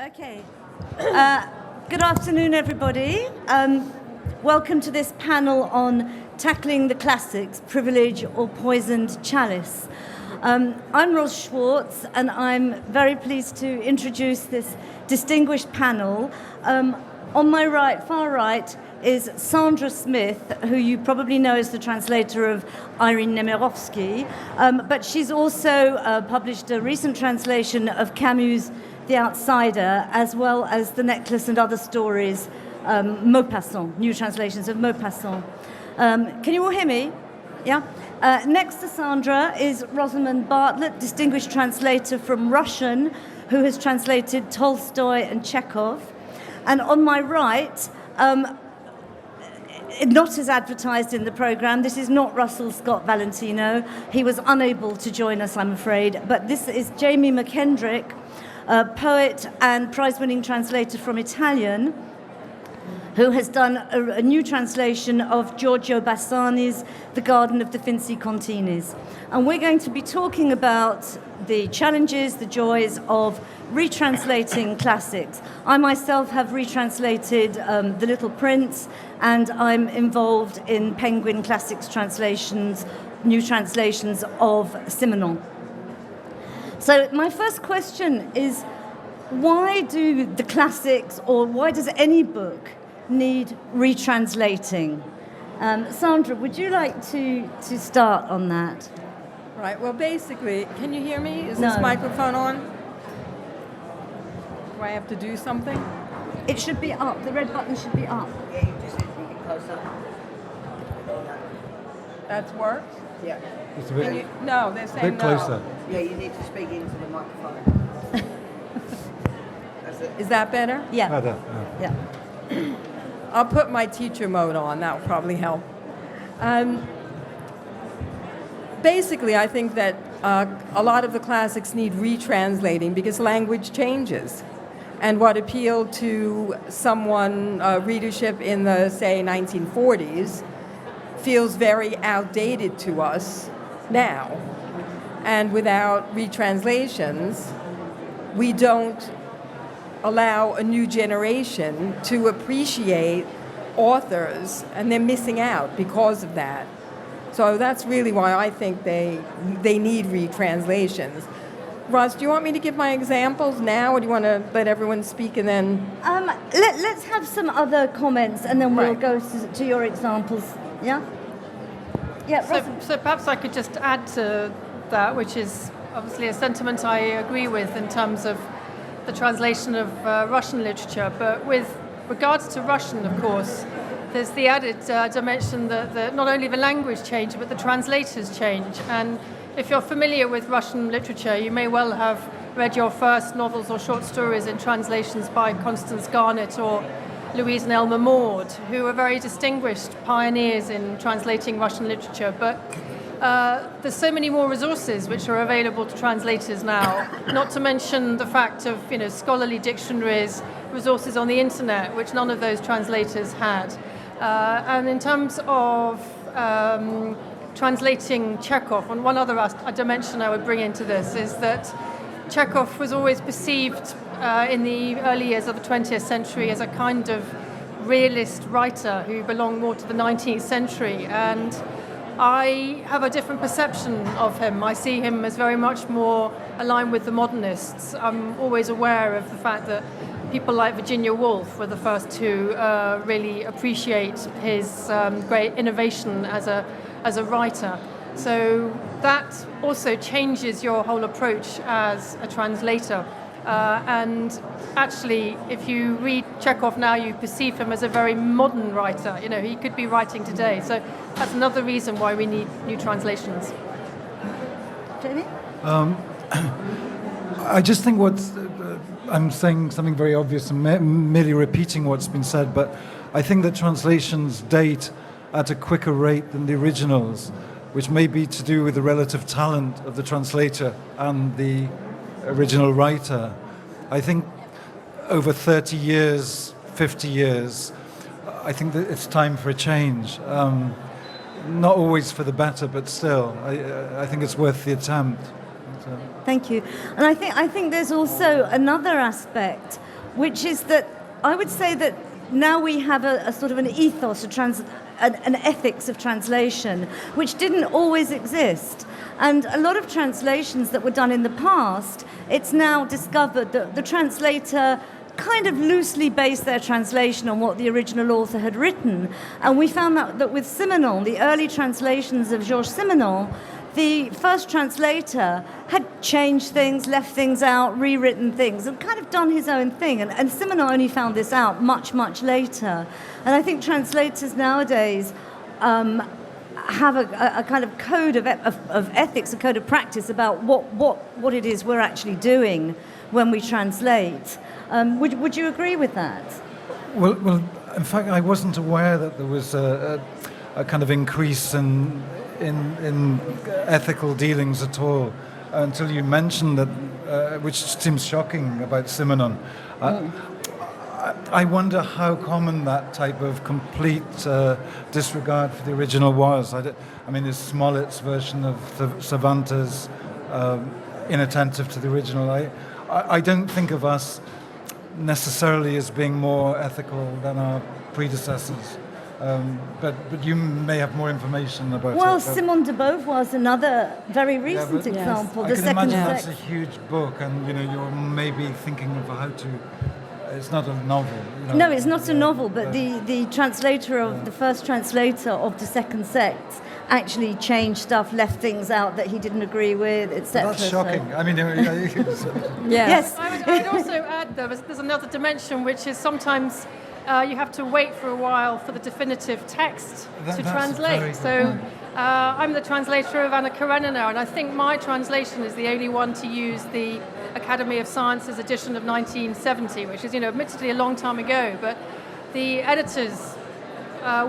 Okay. Good afternoon, everybody. Welcome to this panel on tackling the classics, privilege or poisoned chalice. I'm Ros Schwartz, and I'm very pleased to introduce this distinguished panel. On my right, far right, is Sandra Smith, who you probably know as the translator of Irene Nemirovsky, but she's also published a recent translation of Camus' The Outsider, as well as The Necklace and Other Stories, Maupassant, new translations of Maupassant. Can you all hear me? Yeah? Next to Sandra is Rosamund Bartlett, distinguished translator from Russian, who has translated Tolstoy and Chekhov. And on my right, not as advertised in the programme, this is not Russell Scott Valentino. He was unable to join us, I'm afraid. But this is Jamie McKendrick, a poet and prize-winning translator from Italian, who has done a new translation of Giorgio Bassani's The Garden of the Finzi-Continis. And we're going to be talking about the challenges, the joys of retranslating classics. I myself have retranslated The Little Prince, and I'm involved in Penguin Classics translations, new translations of Simenon. So my first question is, why do the classics, or why does any book need retranslating? Sandra, would you like to start on that? Right, well, basically, can you hear me? Is No. this microphone on? Do I have to do something? It should be up. The red button should be up. Yeah, you just need to get closer. That's worked? Yeah. Just a Can bit, you, no, they're saying bit closer. Yeah, you need to speak into the microphone. That's it. No. Is that better? Yeah. Better, yeah. Yeah. I'll put my teacher mode on. That will probably help. Basically, I think that a lot of the classics need retranslating because language changes. And what appealed to someone, readership in the, say, 1940s, feels very outdated to us now. And without retranslations, we don't allow a new generation to appreciate authors, and they're missing out because of that. So that's really why I think they need retranslations. Ross, do you want me to give my examples now, or do you want to let everyone speak and then... Let's have some other comments, and then we'll Right. go to your examples. Yeah? Yeah, Rosamund. So perhaps I could just add to that, which is obviously a sentiment I agree with in terms of the translation of Russian literature. But with regards to Russian, of course, there's the added dimension that not only the language change, but the translators change. And if you're familiar with Russian literature, you may well have read your first novels or short stories in translations by Constance Garnett or Louise and Elmer Maud, who were very distinguished pioneers in translating Russian literature. But there's so many more resources which are available to translators now, not to mention the fact of scholarly dictionaries, resources on the internet, which none of those translators had. And in terms of translating Chekhov, and one other dimension I would bring into this is that Chekhov was always perceived in the early years of the 20th century as a kind of realist writer who belonged more to the 19th century. And I have a different perception of him. I see him as very much more aligned with the modernists. I'm always aware of the fact that people like Virginia Woolf were the first to really appreciate his great innovation as a writer. So that also changes your whole approach as a translator. And actually, if you read Chekhov now, you perceive him as a very modern writer. He could be writing today. So that's another reason why we need new translations. Jamie? I just think I'm saying something very obvious and merely repeating what's been said, but I think that translations date at a quicker rate than the originals, which may be to do with the relative talent of the translator and the original writer. I think over 30 years, 50 years, I think that it's time for a change. Not always for the better, but still, I think it's worth the attempt. Thank you. And I think there's also another aspect which is that I would say that now we have a sort of an ethos, an ethics of translation, which didn't always exist. And a lot of translations that were done in the past, it's now discovered that the translator kind of loosely based their translation on what the original author had written. And we found that with Simenon, the early translations of Georges Simenon, the first translator had changed things, left things out, rewritten things, and kind of done his own thing. And Simenon only found this out much, much later. And I think translators nowadays have a kind of code of ethics, a code of practice about what it is we're actually doing when we translate. Would you agree with that? Well, in fact, I wasn't aware that there was a kind of increase in ethical dealings at all until you mentioned that, which seems shocking about Simenon. I wonder how common that type of complete disregard for the original was. I mean, is Smollett's version of Cervantes inattentive to the original? I don't think of us necessarily as being more ethical than our predecessors. But you may have more information about it. Well, Simone de Beauvoir was another very recent example. I The can second imagine sex. that's a huge book, and you're maybe thinking of how to. It's not a novel. No, it's not a novel, but the translator of the first translator of the second sect actually changed stuff, left things out that he didn't agree with, etc. That's shocking. I mean, Yes. I would also add, though, there's another dimension, which is sometimes you have to wait for a while for the definitive text to translate. So I'm the translator of Anna Karenina, and I think my translation is the only one to use the Academy of Sciences edition of 1970, which is, admittedly a long time ago, but the editors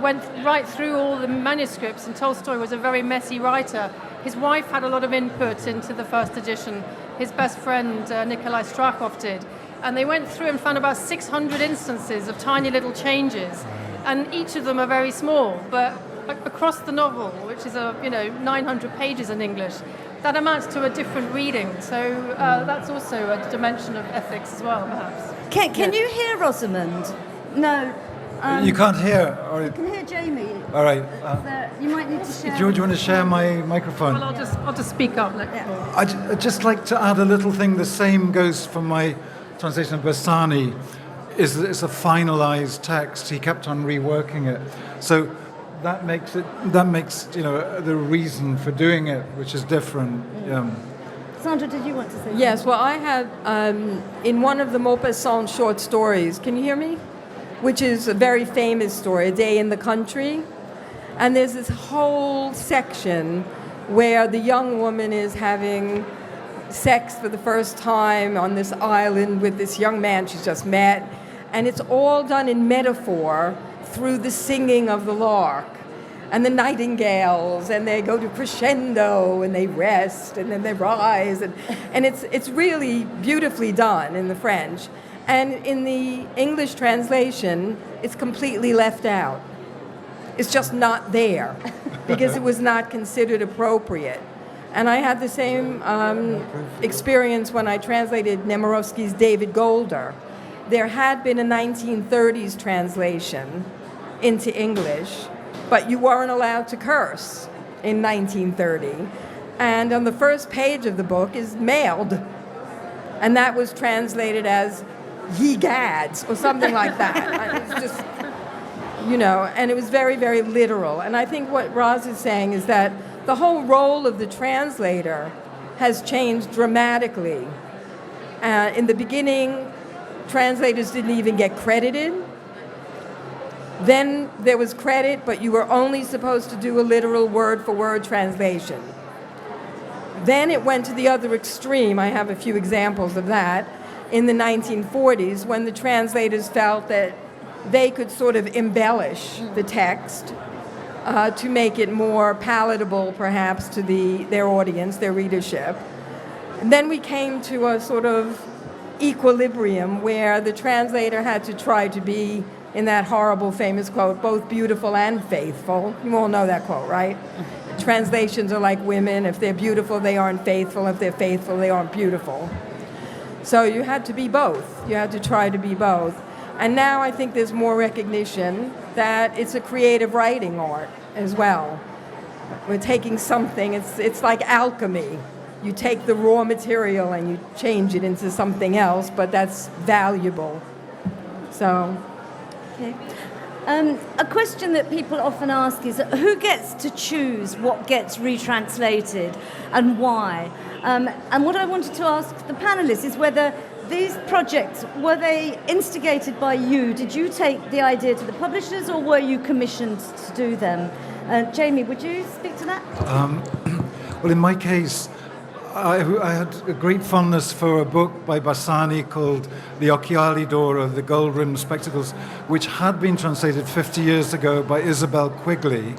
went right through all the manuscripts, and Tolstoy was a very messy writer. His wife had a lot of input into the first edition. His best friend, Nikolai Strakhov, did. And they went through and found about 600 instances of tiny little changes. And each of them are very small, but across the novel, which is 900 pages in English, that amounts to a different reading. So that's also a dimension of ethics as well, perhaps. Can you hear Rosamund? No. You can't hear. Or I can hear Jamie. all right. So you might need to share. Do you want to share my microphone? Well, I'll just speak up. I'd just like to add a little thing. The same goes for my translation of Bassani. It's a finalized text. He kept on reworking it, so that makes the reason for doing it, which is different. Sandra, did you want to say? Yes, well, I had in one of the Maupassant short stories. Can you hear me? Which is a very famous story, A Day in the Country. And there's this whole section where the young woman is having sex for the first time on this island with this young man she's just met. And it's all done in metaphor through the singing of the lark and the nightingales, and they go to crescendo and they rest and then they rise. And it's really beautifully done in the French. And in the English translation, it's completely left out. It's just not there because it was not considered appropriate. And I had the same experience when I translated Nemirovsky's David Golder. There had been a 1930s translation into English, but you weren't allowed to curse in 1930. And on the first page of the book is mailed. And that was translated as ye gads, or something like that. It's just, and it was very, very literal. And I think what Roz is saying is that the whole role of the translator has changed dramatically. In the beginning, translators didn't even get credited. Then there was credit, but you were only supposed to do a literal word-for-word translation. Then it went to the other extreme. I have a few examples of that. In the 1940s, when the translators felt that they could sort of embellish the text to make it more palatable, perhaps, to their audience, their readership. And then we came to a sort of equilibrium where the translator had to try to be, in that horrible famous quote, both beautiful and faithful. You all know that quote, right? Translations are like women. If they're beautiful, they aren't faithful. If they're faithful, they aren't beautiful. So you had to be both. You had to try to be both. And now I think there's more recognition that it's a creative writing art as well. We're taking something, it's like alchemy. You take the raw material and you change it into something else, but that's valuable. So. Okay. A question that people often ask is who gets to choose what gets retranslated and why? And what I wanted to ask the panelists is whether these projects, were they instigated by you? Did you take the idea to the publishers or were you commissioned to do them? Jamie, would you speak to that? Well, in my case, I had a great fondness for a book by Bassani called The Occhiali d'Oro, or The Gold-Rimmed Spectacles, which had been translated 50 years ago by Isabel Quigley.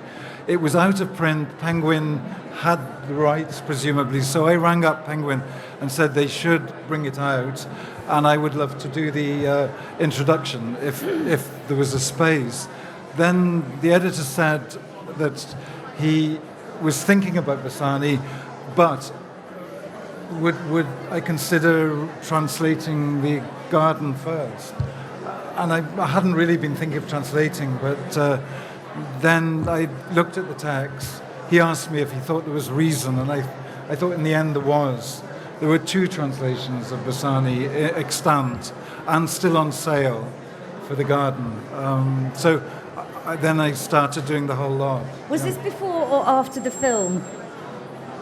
It was out of print. Penguin had the rights, presumably, so I rang up Penguin and said they should bring it out, and I would love to do the introduction if there was a space. Then the editor said that he was thinking about Bassani, but would I consider translating The Garden first? And I hadn't really been thinking of translating, but then I looked at the text. He asked me if he thought there was reason, and I thought in the end there was. There were 2 translations of Bassani extant and still on sale for The Garden. So then I started doing the whole lot. Was this before or after the film?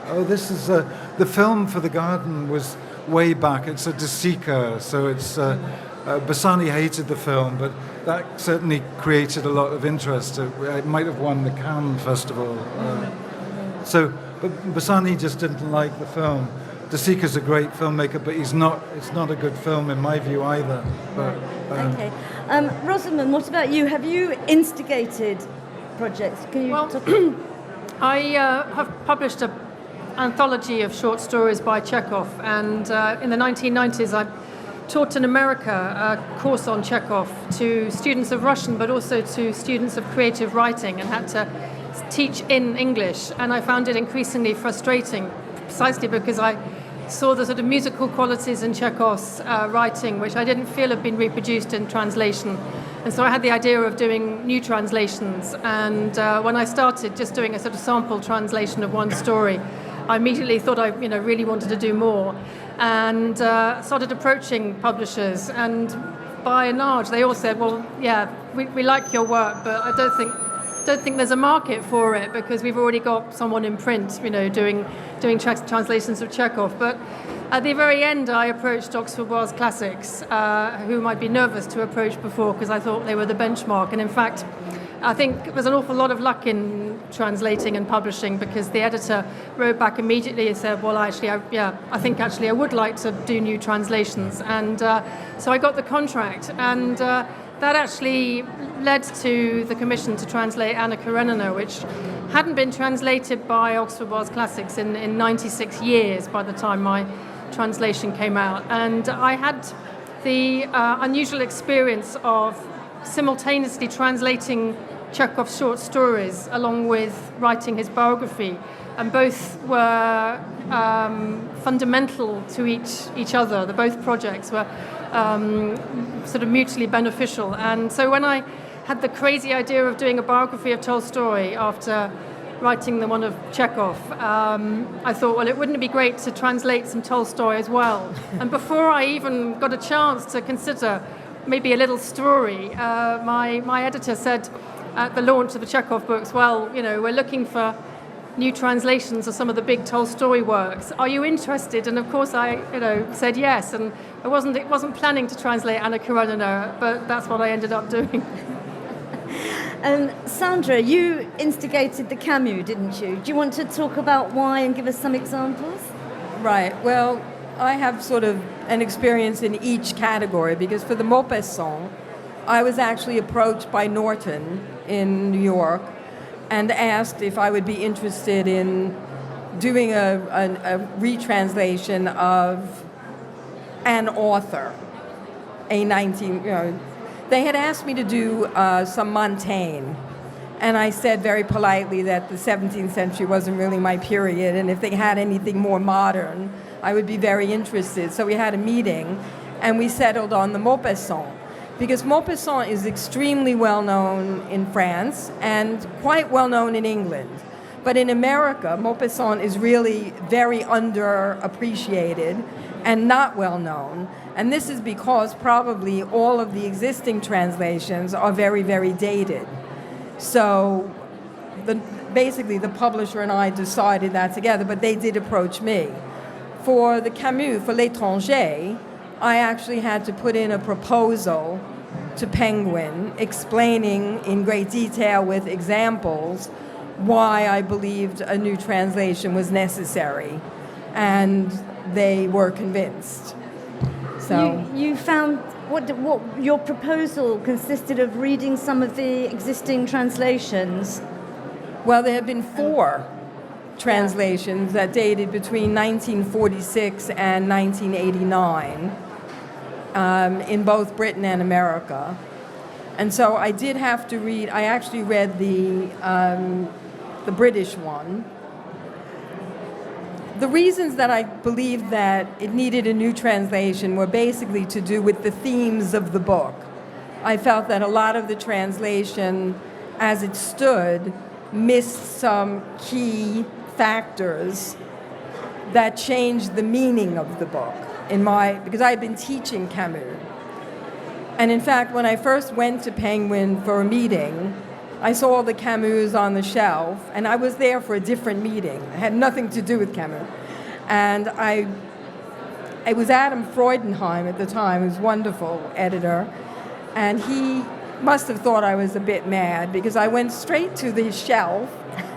Oh, this is the film for The Garden was way back. It's a De Sica, so it's Bassani hated the film, but that certainly created a lot of interest. It might have won the Cannes Festival. But Bassani just didn't like the film. De Sica's a great filmmaker, but it's not a good film in my view either. But, okay. Rosamund, what about you? Have you instigated projects? Can you talk? I have published an anthology of short stories by Chekhov, and in the 1990s I taught in America a course on Chekhov to students of Russian, but also to students of creative writing, and had to teach in English, and I found it increasingly frustrating, precisely because I saw the sort of musical qualities in Chekhov's writing, which I didn't feel had been reproduced in translation. And so I had the idea of doing new translations, and when I started just doing a sort of sample translation of one story, I immediately thought I really wanted to do more, and started approaching publishers, and by and large they all said, well, yeah, we like your work, but I don't think there's a market for it because we've already got someone in print, doing translations of Chekhov. But at the very end, I approached Oxford Wilde's Classics, whom I'd been nervous to approach before because I thought they were the benchmark. And in fact, I think there's an awful lot of luck in translating and publishing, because the editor wrote back immediately and said, well, actually, I think I would like to do new translations. And so I got the contract, and that actually led to the commission to translate Anna Karenina, which hadn't been translated by Oxford Wilde's Classics in 96 years by the time my translation came out. And I had the unusual experience of simultaneously translating Chekhov's short stories along with writing his biography, and both were fundamental to each other. Both projects were sort of mutually beneficial. And so when I had the crazy idea of doing a biography of Tolstoy after writing the one of Chekhov, I thought, well, wouldn't it be great to translate some Tolstoy as well? And before I even got a chance to consider maybe a little story, my editor said at the launch of the Chekhov books, well, we're looking for new translations of some of the big Tolstoy works. Are you interested? And of course I said yes, and I wasn't planning to translate Anna Karenina, but that's what I ended up doing. And Sandra, you instigated the Camus, didn't you? Do you want to talk about why and give us some examples? Right. Well, I have sort of an experience in each category, because for the Maupassant, I was actually approached by Norton in New York and asked if I would be interested in doing a retranslation of an author, They had asked me to do some Montaigne, and I said very politely that the 17th century wasn't really my period, and if they had anything more modern, I would be very interested. So we had a meeting, and we settled on the Maupassant, because Maupassant is extremely well known in France and quite well known in England. But in America, Maupassant is really very underappreciated and not well known. And this is because probably all of the existing translations are very, very dated. So basically the publisher and I decided that together, but they did approach me. For the Camus, for L'Étranger, I actually had to put in a proposal to Penguin explaining in great detail with examples why I believed a new translation was necessary. And they were convinced. So you found what your proposal consisted of reading some of the existing translations. Well, there have been 4 translations that dated between 1946 and 1989 in both Britain and America. And so I did have to read, I actually read the British one. The reasons that I believed that it needed a new translation were basically to do with the themes of the book. I felt that a lot of the translation, as it stood, missed some key factors that changed the meaning of the book because I had been teaching Camus. And in fact, when I first went to Penguin for a meeting, I saw all the Camus on the shelf, and I was there for a different meeting. It had nothing to do with Camus. And it was Adam Freudenheim at the time, who's a wonderful editor, and he must have thought I was a bit mad, because I went straight to the shelf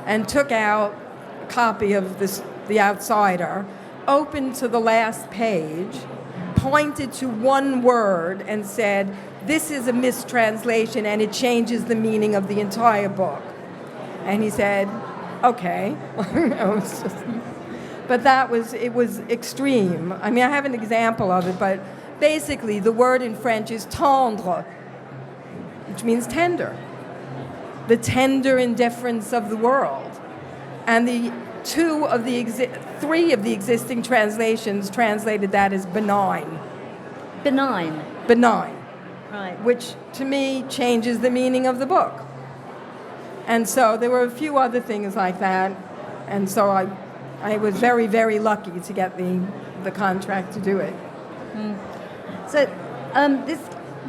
and took out a copy of The Outsider, opened to the last page, pointed to one word and said, "This is a mistranslation and it changes the meaning of the entire book." And he said, "Okay." But it was extreme. I mean, I have an example of it, but basically the word in French is tendre, which means tender. The tender indifference of the world. And three of the existing translations translated that as benign. Benign. Benign. Right. Which to me changes the meaning of the book. And so there were a few other things like that. And so I was very, very lucky to get the contract to do it. So this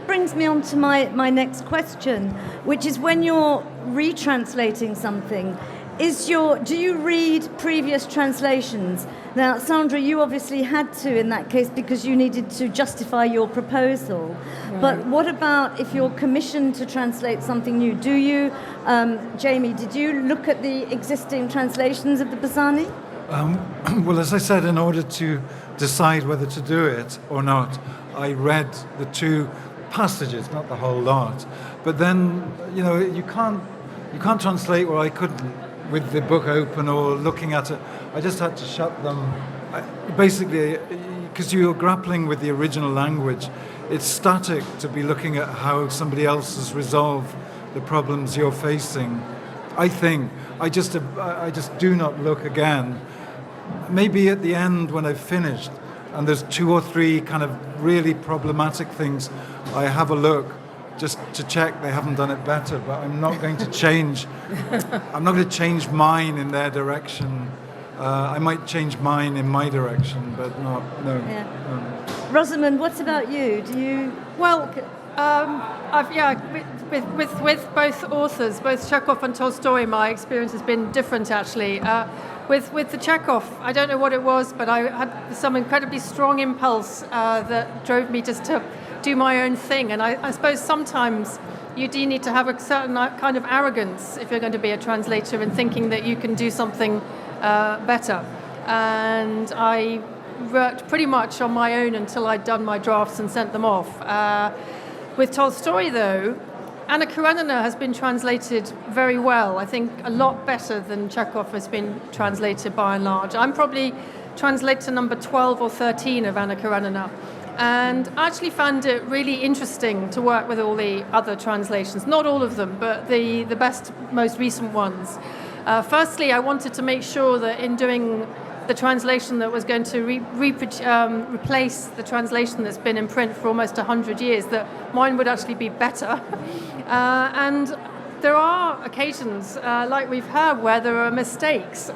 brings me on to my next question, which is when you're retranslating something, do you read previous translations? Now, Sandra, you obviously had to in that case because you needed to justify your proposal. Right. But what about if you're commissioned to translate something new? Do you, Jamie, did you look at the existing translations of the Bassani? Well, as I said, in order to decide whether to do it or not, I read the 2 passages, not the whole lot. But then, you can't translate, or I couldn't, with the book open or looking at it. I just had to shut them. Basically, because you're grappling with the original language, it's static to be looking at how somebody else has resolved the problems you're facing. I think I just do not look again. Maybe at the end when I've finished and there's 2 or 3 kind of really problematic things, I have a look just to check they haven't done it better, but I'm not going to change. I'm not going to change mine in their direction. I might change mine in my direction, but no. Yeah. Rosamund, what about you? Do you? Well, with both authors, both Chekhov and Tolstoy, my experience has been different actually. With the Chekhov, I don't know what it was, but I had some incredibly strong impulse that drove me just to do my own thing. And I suppose sometimes you do need to have a certain kind of arrogance if you're going to be a translator in thinking that you can do something better. And I worked pretty much on my own until I'd done my drafts and sent them off. With Tolstoy, though, Anna Karenina has been translated very well. I think a lot better than Chekhov has been translated by and large. I'm probably translator number 12 or 13 of Anna Karenina. And I actually found it really interesting to work with all the other translations. Not all of them, but the best, most recent ones. Firstly, I wanted to make sure that in doing the translation that was going to replace the translation that's been in print for almost 100 years, that mine would actually be better. And there are occasions, like we've heard, where there are mistakes.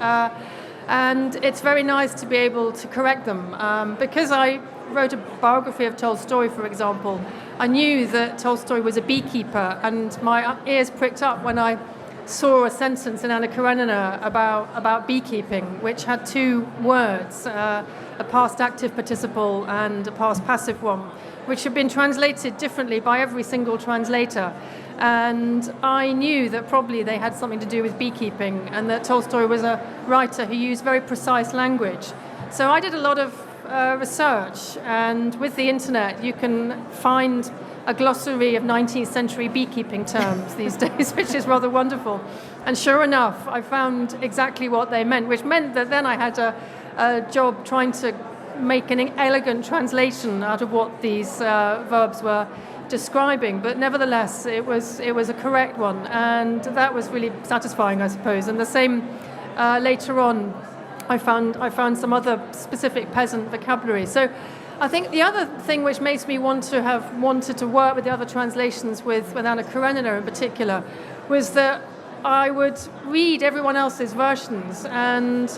And it's very nice to be able to correct them. Because I wrote a biography of Tolstoy, for example, I knew that Tolstoy was a beekeeper, and my ears pricked up when I saw a sentence in Anna Karenina about beekeeping, which had two words, a past active participle and a past passive one, which had been translated differently by every single translator. And I knew that probably they had something to do with beekeeping, and that Tolstoy was a writer who used very precise language. So I did a lot of research, and with the internet you can find a glossary of 19th century beekeeping terms these days, which is rather wonderful. And sure enough, I found exactly what they meant, which meant that then I had a job trying to make an elegant translation out of what these verbs were describing. But nevertheless, it was a correct one, and that was really satisfying, I suppose. And the same later on, I found some other specific peasant vocabulary. So I think the other thing which makes me wanted to work with the other translations with Anna Karenina in particular was that I would read everyone else's versions, and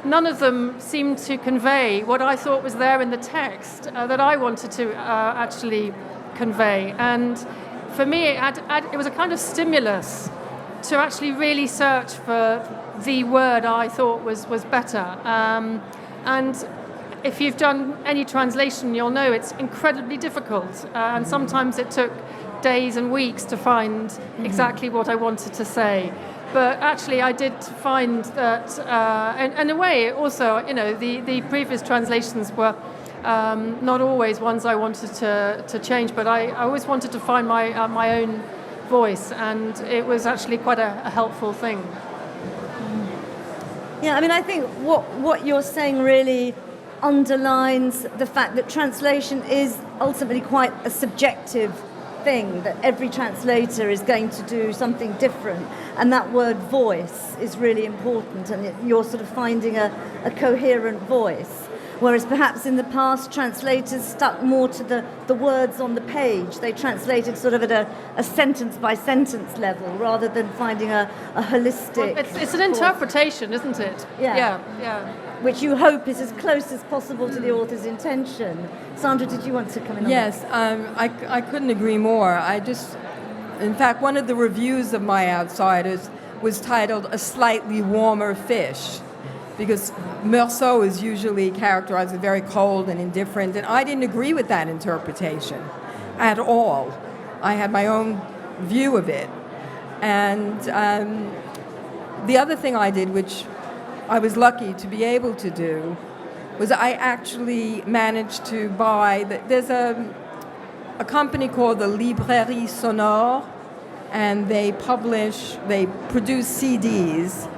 none of them seemed to convey what I thought was there in the text that I wanted to actually convey. And for me, it was a kind of stimulus to actually really search for the word I thought was better. And if you've done any translation, you'll know it's incredibly difficult. And sometimes it took days and weeks to find exactly what I wanted to say. But actually, I did find that, and in a way, also, the previous translations were not always ones I wanted to change, but I always wanted to find my own voice, and it was actually quite a helpful thing. Yeah, I mean, I think what you're saying really underlines the fact that translation is ultimately quite a subjective thing, that every translator is going to do something different, and that word voice is really important, and you're sort of finding a coherent voice. Whereas perhaps in the past, translators stuck more to the words on the page. They translated sort of at a sentence-by-sentence level rather than finding a holistic... Well, it's an interpretation, isn't it? Yeah. Yeah. Which you hope is as close as possible to the author's intention. Sandra, did you want to come in on Yes, I couldn't agree more. In fact, one of the reviews of My Outsiders was titled A Slightly Warmer Fish, because Meursault is usually characterized as very cold and indifferent, and I didn't agree with that interpretation at all. I had my own view of it. And the other thing I did, which I was lucky to be able to do, was I actually managed to buy... There's a company called the Librairie Sonore, and they produce CDs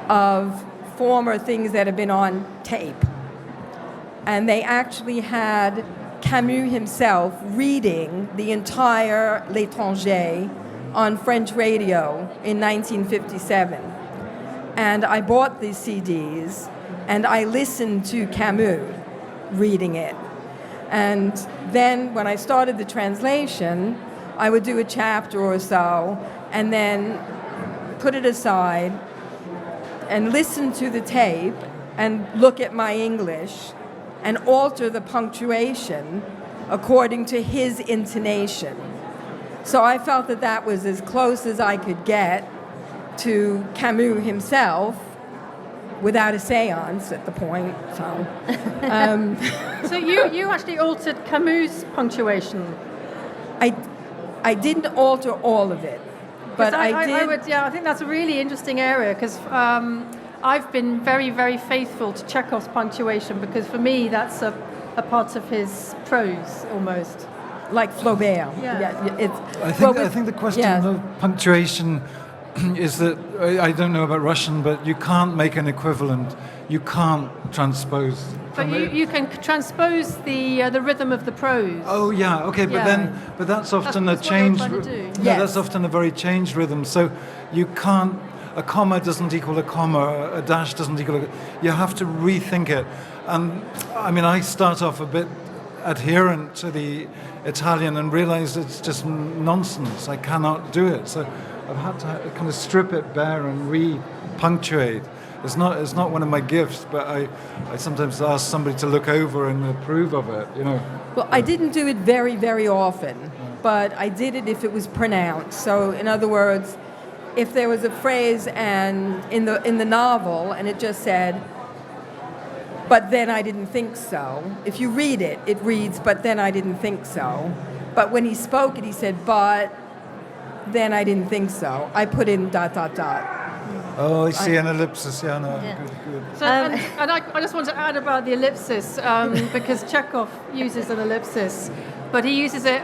of former things that have been on tape. And they actually had Camus himself reading the entire L'Étranger on French radio in 1957. And I bought these CDs, and I listened to Camus reading it. And then when I started the translation, I would do a chapter or so, and then put it aside, and listen to the tape and look at my English and alter the punctuation according to his intonation. So I felt that was as close as I could get to Camus himself without a seance at the point. So you actually altered Camus' punctuation? I didn't alter all of it. But I did. I think that's a really interesting area, because I've been very, very faithful to Chekhov's punctuation, because for me that's a part of his prose almost. Like Flaubert. I think the question of punctuation is that, I don't know about Russian, but you can't make an equivalent. You can't transpose. But you can transpose the rhythm of the prose. Oh yeah, okay, but that's often a changed. That's what you're trying to do. That's often a very changed rhythm. So you can't. a comma doesn't equal a comma, a dash doesn't equal a... You have to rethink it. And I mean, I start off a bit adherent to the Italian and realize it's just nonsense. I cannot do it. So I've had to kind of strip it bare and re-punctuate. It's not one of my gifts, but I sometimes ask somebody to look over and approve of it, you know. Well, I didn't do it very, very often, but I did it if it was pronounced. So, in other words, if there was a phrase and in the novel and it just said, "But then I didn't think so." If you read it, it reads, "But then I didn't think so." But when he spoke it, he said, "But then I didn't think so." I put in ... Oh, I see an ellipsis. Yeah, no, Yeah. good. So, and I just want to add about the ellipsis, because Chekhov uses an ellipsis, but he uses it,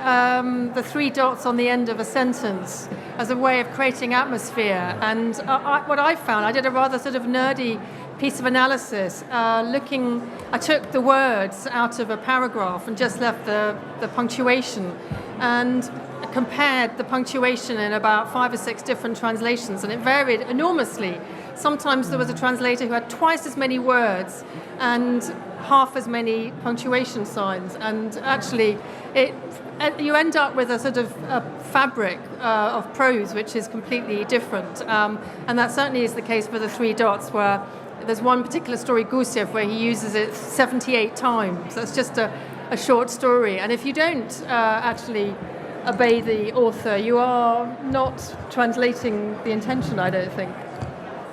the 3 dots on the end of a sentence, as a way of creating atmosphere. And what I found, I did a rather sort of nerdy piece of analysis, I took the words out of a paragraph and just left the punctuation, and compared the punctuation in about 5 or 6 different translations, and it varied enormously. Sometimes there was a translator who had twice as many words and half as many punctuation signs, and actually you end up with a sort of a fabric of prose which is completely different, and that certainly is the case for the 3 dots, where there's one particular story, Gusiev, where he uses it 78 times. That's just a short story, and if you don't actually obey the author, you are not translating the intention, I don't think.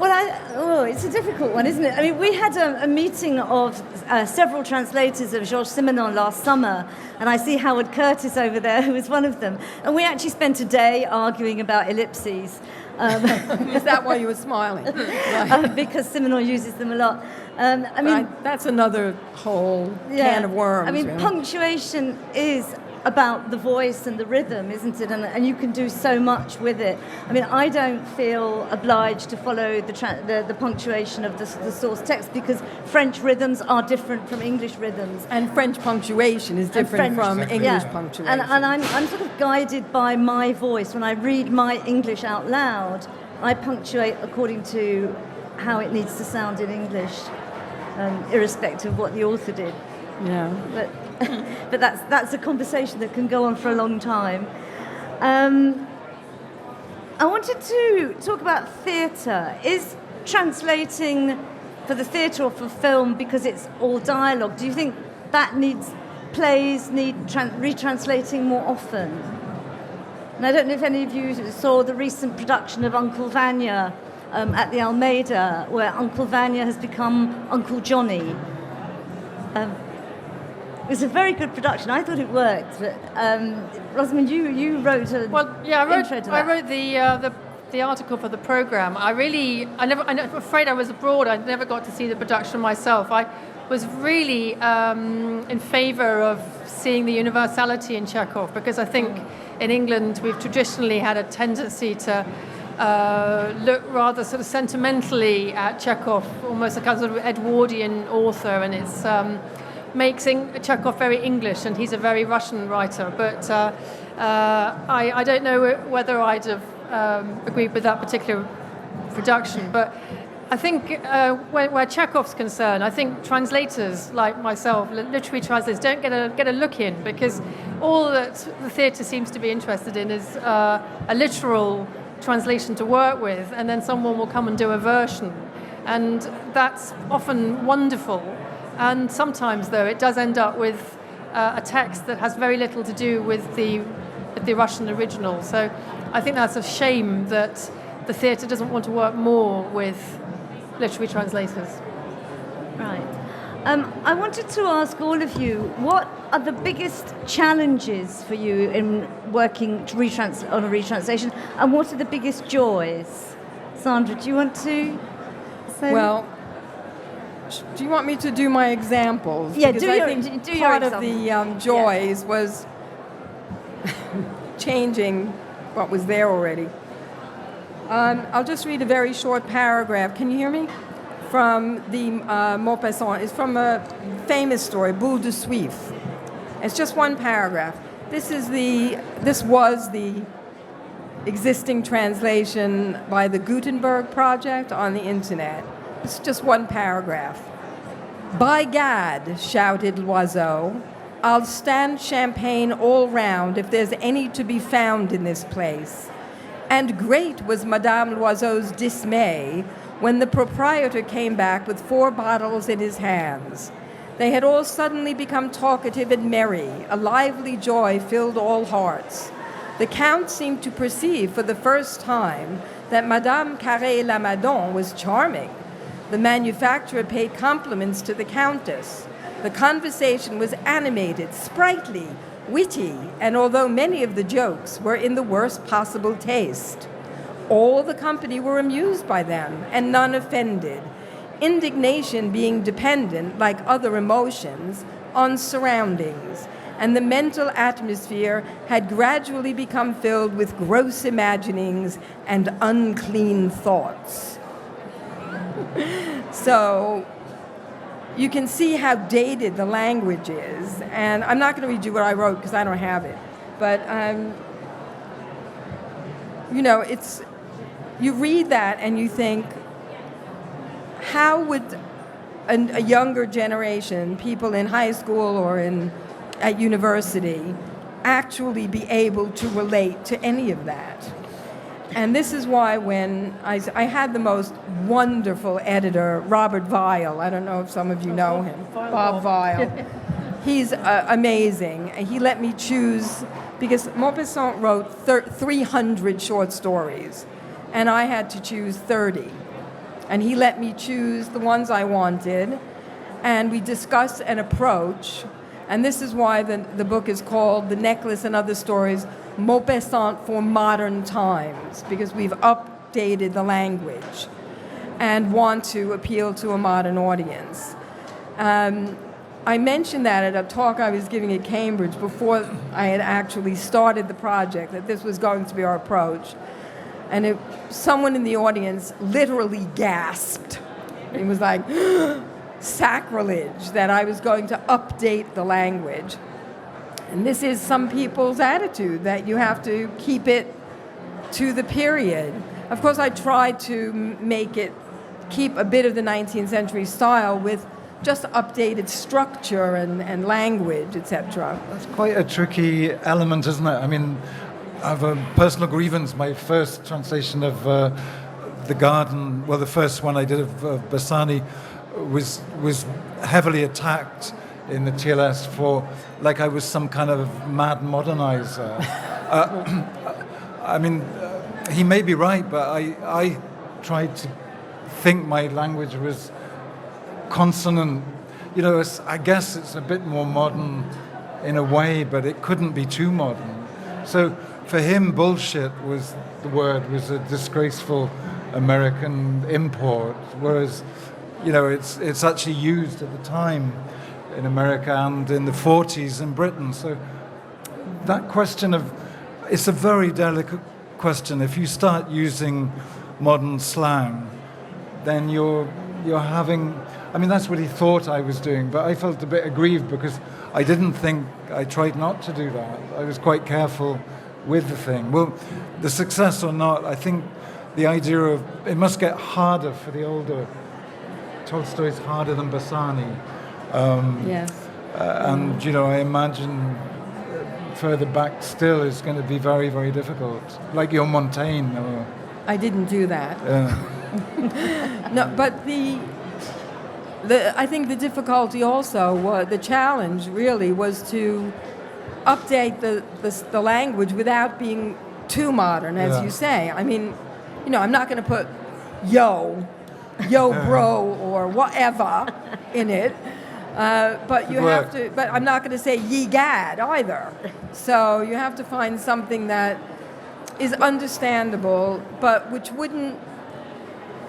Well, it's a difficult one, isn't it? I mean, we had a meeting of several translators of Georges Simenon last summer, and I see Howard Curtis over there, who was one of them. And we actually spent a day arguing about ellipses. Is that why you were smiling? Right. Because Simenon uses them a lot. I mean, that's another whole can of worms. I mean, punctuation is about the voice and the rhythm, isn't it? And you can do so much with it. I mean, I don't feel obliged to follow the punctuation of the source text, because French rhythms are different from English rhythms. And French punctuation is different from English punctuation. And I'm sort of guided by my voice. When I read my English out loud, I punctuate according to how it needs to sound in English, irrespective of what the author did. Yeah. But that's a conversation that can go on for a long time. I wanted to talk about theatre. Is translating for the theatre or for film, because it's all dialogue, do you think that plays need retranslating more often? And I don't know if any of you saw the recent production of Uncle Vanya at the Almeida, where Uncle Vanya has become Uncle Johnny. It was a very good production. I thought it worked, but Rosamund, you wrote a intro to that. I wrote the article for the program. I'm afraid I was abroad. I never got to see the production myself. I was really in favour of seeing the universality in Chekhov, because I think in England we've traditionally had a tendency to look rather sort of sentimentally at Chekhov, almost a kind of Edwardian author, and it's makes Chekhov very English, and he's a very Russian writer. But I don't know whether I'd have agreed with that particular production. But I think where Chekhov's concerned, I think translators like myself, literary translators, don't get a look in, because all that the theatre seems to be interested in is a literal translation to work with, and then someone will come and do a version. And that's often wonderful. And sometimes, though, it does end up with a text that has very little to do with the Russian original. So I think that's a shame that the theatre doesn't want to work more with literary translators. Right. I wanted to ask all of you, what are the biggest challenges for you in working on a retranslation, and what are the biggest joys? Sandra, do you want to say? Well, do you want me to do my examples? Yeah, because I think do part your of the joys was changing what was there already. I'll just read a very short paragraph. Can you hear me? From the Maupassant. It's from a famous story, Boule de Suif. It's just one paragraph. This was the existing translation by the Gutenberg Project on the internet. It's just one paragraph. "By Gad," shouted Loiseau, "I'll stand champagne all round if there's any to be found in this place." And great was Madame Loiseau's dismay when the proprietor came back with 4 bottles in his hands. They had all suddenly become talkative and merry. A lively joy filled all hearts. The Count seemed to perceive for the first time that Madame Carré-Lamadon was charming. The manufacturer paid compliments to the Countess. The conversation was animated, sprightly, witty, and although many of the jokes were in the worst possible taste, all the company were amused by them, and none offended, indignation being dependent, like other emotions, on surroundings, and the mental atmosphere had gradually become filled with gross imaginings and unclean thoughts. So you can see how dated the language is, and I'm not going to read you what I wrote because I don't have it, but it's, you read that and you think, how would a younger generation, people in high school or at university, actually be able to relate to any of that? And this is why when I had the most wonderful editor, Robert Weil. I don't know if some of you know him. Bob Weil. He's amazing. He let me choose, because Maupassant wrote 300 short stories, and I had to choose 30. And he let me choose the ones I wanted, and we discussed an approach. And this is why the book is called The Necklace and Other Stories, Maupassant for Modern Times, because we've updated the language and want to appeal to a modern audience. I mentioned that at a talk I was giving at Cambridge before I had actually started the project, that this was going to be our approach. And someone in the audience literally gasped. It was like, sacrilege, that I was going to update the language. And this is some people's attitude, that you have to keep it to the period. Of course, I tried to make it keep a bit of the 19th century style with just updated structure and language, etc. That's quite a tricky element, isn't it? I mean, I have a personal grievance. My first translation of The Garden, well, the first one I did of Bassani, was heavily attacked in the Chalice for, like I was some kind of mad modernizer. I mean, he may be right, but I tried to think my language was consonant. You know, I guess it's a bit more modern in a way, but it couldn't be too modern. So for him, bullshit was a disgraceful American import, whereas, you know, it's actually used at the time in America and in the 40s in Britain. So that question it's a very delicate question. If you start using modern slang, then you're having, I mean, that's what he thought I was doing, but I felt a bit aggrieved because I tried not to do that. I was quite careful with the thing. Well, the success or not, I think the idea of, it must get harder for the older. Tolstoy's harder than Bassani. Yes. And, you know, I imagine further back still is going to be very, very difficult. Like your Montaigne. I didn't do that. No, but I think the difficulty also, the challenge really was to update the language without being too modern, as you say. I mean, you know, I'm not going to put yo bro, or whatever in it. But you have to. But I'm not going to say ye gad either. So you have to find something that is understandable, but which wouldn't.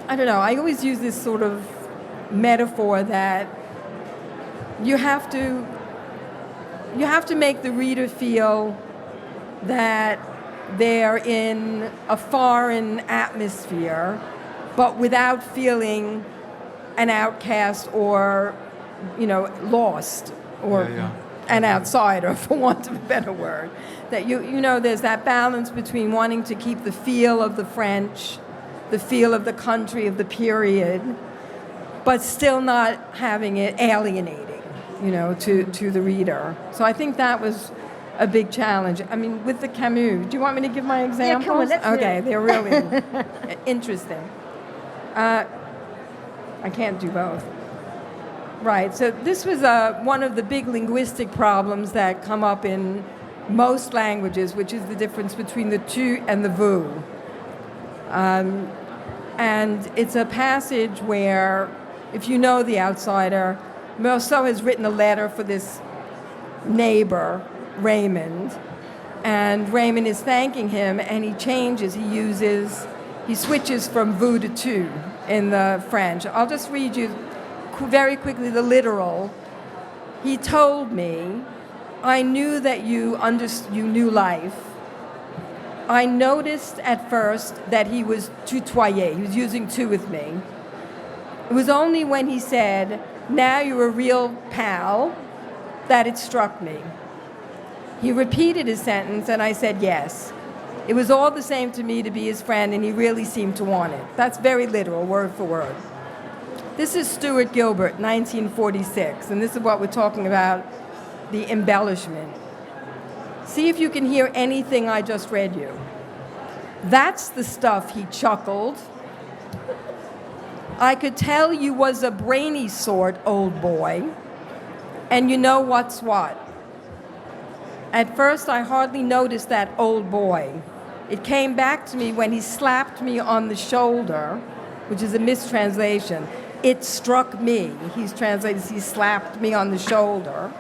I don't know. I always use this sort of metaphor that you have to make the reader feel that they're in a foreign atmosphere, but without feeling an outcast or, you know, lost, or an outsider, for want of a better word. That you know, there's that balance between wanting to keep the feel of the French, the feel of the country, of the period, but still not having it alienating, you know, to the reader. So I think that was a big challenge. I mean, with the Camus, do you want me to give my examples? Yeah, come on, let's hear Okay, it. they're really interesting. I can't do both. Right, so this was one of the big linguistic problems that come up in most languages, which is the difference between the tu and the vous. And it's a passage where, if you know the outsider, Meursault has written a letter for this neighbor, Raymond, and Raymond is thanking him, and he changes, he switches from vous to tu in the French. I'll just read you very quickly the literal. He told me, I knew that you knew life. I noticed at first that he was tutoyer. He was using tu with me. It was only when he said, now you're a real pal, that it struck me. He repeated his sentence, and I said yes. It was all the same to me to be his friend, and he really seemed to want it. That's very literal, word for word. This is Stuart Gilbert, 1946, and this is what we're talking about, the embellishment. See if you can hear anything I just read you. That's the stuff, he chuckled. I could tell you was a brainy sort, old boy, and you know what's what. At first, I hardly noticed that old boy. It came back to me when he slapped me on the shoulder, which is a mistranslation. It struck me. He's translated, he slapped me on the shoulder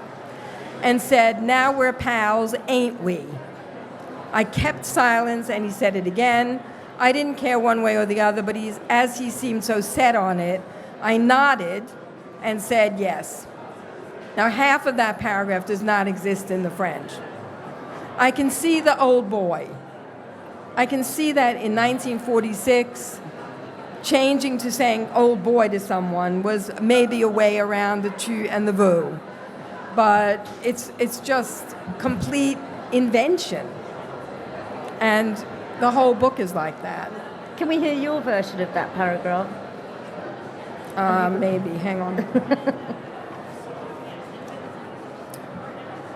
and said, now we're pals, ain't we? I kept silence, and he said it again. I didn't care one way or the other, but as he seemed so set on it, I nodded and said yes. Now, half of that paragraph does not exist in the French. I can see the old boy. I can see that in 1946, changing to saying old boy to someone was maybe a way around the tu and the vous. But it's just complete invention. And the whole book is like that. Can we hear your version of that paragraph? Maybe, hang on.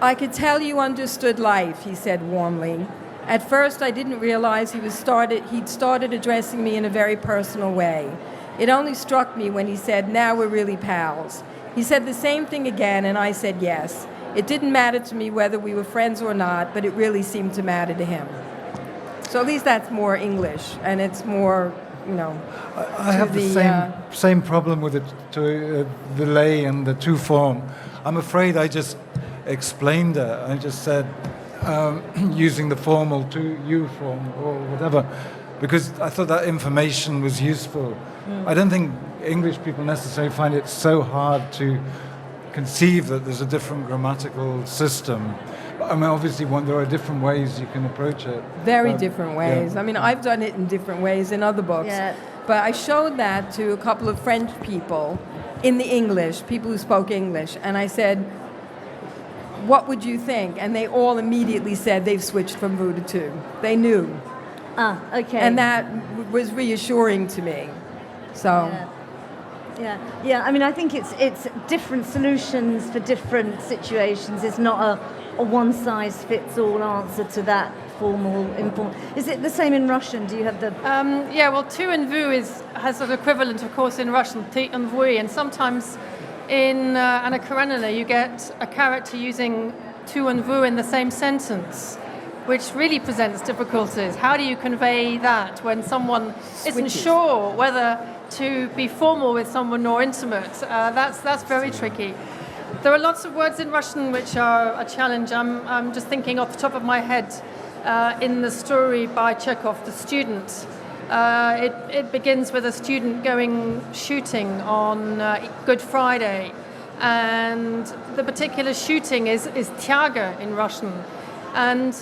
I could tell you understood life, he said warmly. At first, I didn't realize he'd started addressing me in a very personal way. It only struck me when he said, now we're really pals. He said the same thing again, and I said yes. It didn't matter to me whether we were friends or not, but it really seemed to matter to him. So at least that's more English, and it's more, you know. I have the same problem with the lay and the tu form. I'm afraid I just explained it. I just said using the formal to you form or whatever, because I thought that information was useful. I don't think English people necessarily find it so hard to conceive that there's a different grammatical system. I mean, obviously, there are different ways you can approach it. Very different ways. Yeah. I mean, I've done it in different ways in other books. Yeah. But I showed that to a couple of French people in the English, people who spoke English, and I said, what would you think? And they all immediately said they've switched from vous to tu. They knew. Ah, okay. And that was reassuring to me. So, Yeah. I mean, I think it's different solutions for different situations. It's not a one-size-fits-all answer to that formal, informal. Is it the same in Russian? Do you have the... Well, tu and vous has an equivalent, of course, in Russian, ty and vui, and sometimes in Anna Karenina you get a character using tu and vous in the same sentence, which really presents difficulties. How do you convey that when someone isn't sure whether to be formal with someone or intimate? That's very tricky. There are lots of words in Russian which are a challenge. I'm just thinking off the top of my head in the story by Chekhov, The Student. It begins with a student going shooting on Good Friday, and the particular shooting is tyaga in Russian. And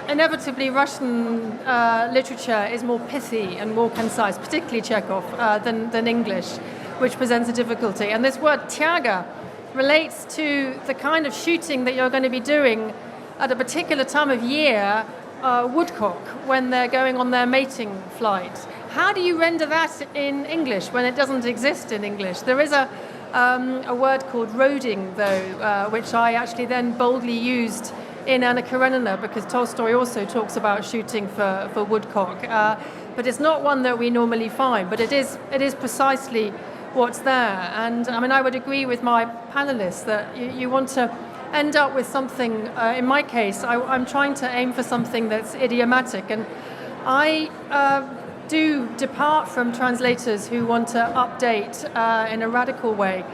inevitably, Russian literature is more pithy and more concise, particularly Chekhov, than English, which presents a difficulty. And this word tyaga relates to the kind of shooting that you're going to be doing at a particular time of year, woodcock, when they're going on their mating flight. How do you render that in English when it doesn't exist in English? There is a word called roding, though, which I actually then boldly used in Anna Karenina, because Tolstoy also talks about shooting for woodcock. But it's not one that we normally find, but it is precisely what's there. And I mean, I would agree with my panelists that you want to end up with something, in my case, I'm trying to aim for something that's idiomatic. And I do depart from translators who want to update in a radical way.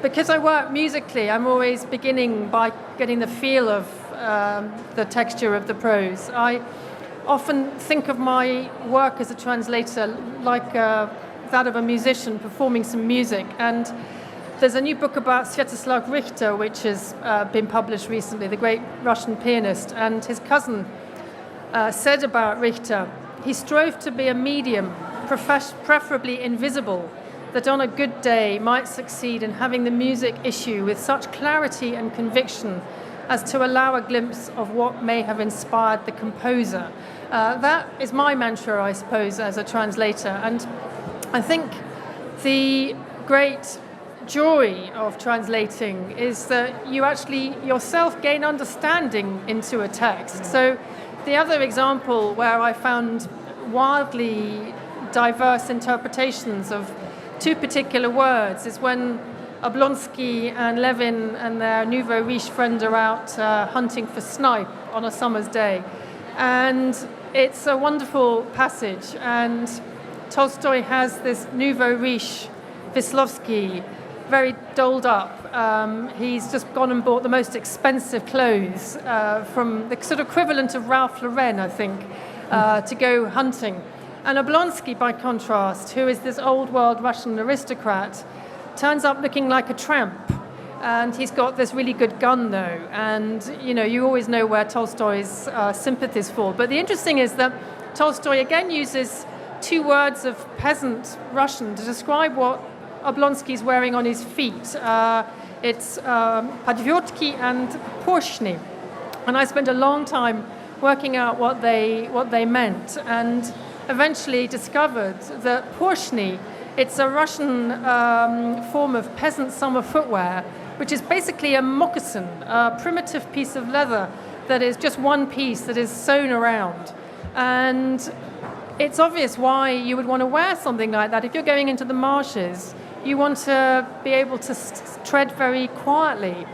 Because I work musically, I'm always beginning by getting the feel of the texture of the prose. I often think of my work as a translator like that of a musician performing some music. And there's a new book about Sviatoslav Richter, which has been published recently, the great Russian pianist. And his cousin said about Richter, he strove to be a medium, preferably invisible, that on a good day might succeed in having the music issue with such clarity and conviction as to allow a glimpse of what may have inspired the composer. That is my mantra, I suppose, as a translator. And I think the great joy of translating is that you actually yourself gain understanding into a text. So the other example where I found wildly diverse interpretations of two particular words is when Oblonsky and Levin and their nouveau riche friend are out hunting for snipe on a summer's day. And it's a wonderful passage. And Tolstoy has this nouveau riche, Wisłowski, very dolled up. He's just gone and bought the most expensive clothes from the sort of equivalent of Ralph Lauren, I think, to go hunting. And Oblonsky, by contrast, who is this old-world Russian aristocrat, turns up looking like a tramp. And he's got this really good gun, though. And, you know, you always know where Tolstoy's sympathies fall. But the interesting is that Tolstoy again uses two words of peasant Russian to describe what Oblonsky's wearing on his feet. It's podvyotki and porshny. And I spent a long time working out what they meant, and eventually discovered that porshny, it's a Russian form of peasant summer footwear, which is basically a moccasin, a primitive piece of leather that is just one piece that is sewn around. And it's obvious why you would want to wear something like that. If you're going into the marshes, you want to be able to tread very quietly.